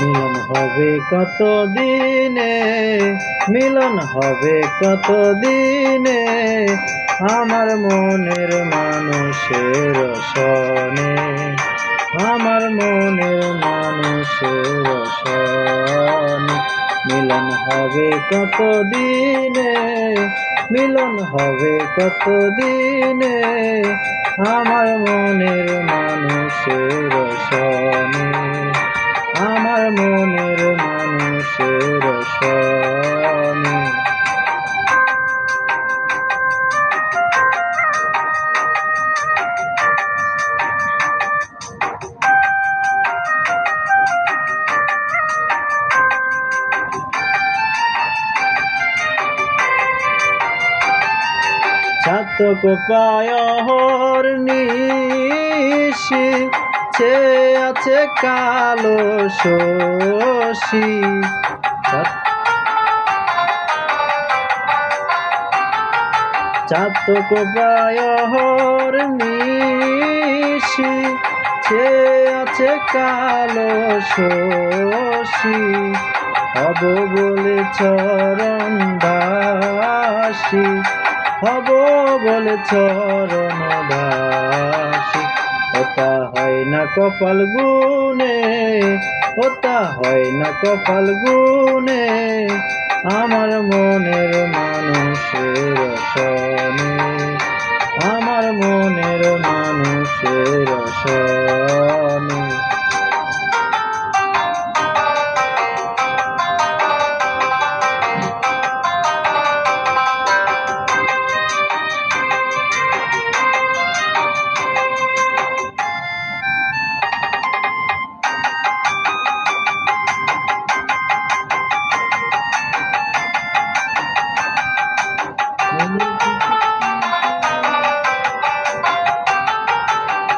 মিলন হবে কত দিনে, মিলন হবে কত দিনে, আমার মনের মানুষের সনে, আমার মনের মানুষের সনে। মিলন হবে কত দিনে, মিলন হবে কত দিনে, আমার মনের মানুষের সনে, আমার মনের মানুষের সনে। চাতক পায়র নিশি, চেয়ে আছে কালো শশী। চাতক পায়র নিশি, চেয়ে আছে কালো শশী। হব বলে চরণ দাসী, হব বলে চরণ দাসী। ওটা হয় না কপাল গুনে, ওটা হয় না কপাল গুনে, আমার মনের মানুষের সনে, আমার মনের মানুষের সনে।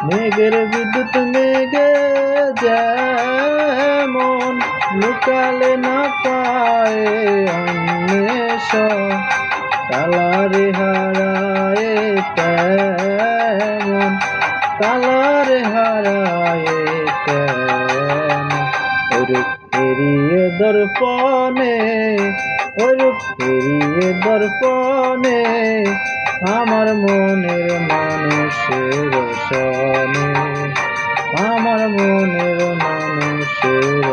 মেঘের বিদ্যুৎ মেঘে যেমন লুকালে না পায় অন্বেষণ, কালারে হারায় তেমন, কালারে হারায় তেমন। ওরূপ ফেরিয়ে দর্পণে, ওরূপ ফেরিয়ে দর্পণে, আমার মনের মানুষের সনে, আমার মনের মানুষের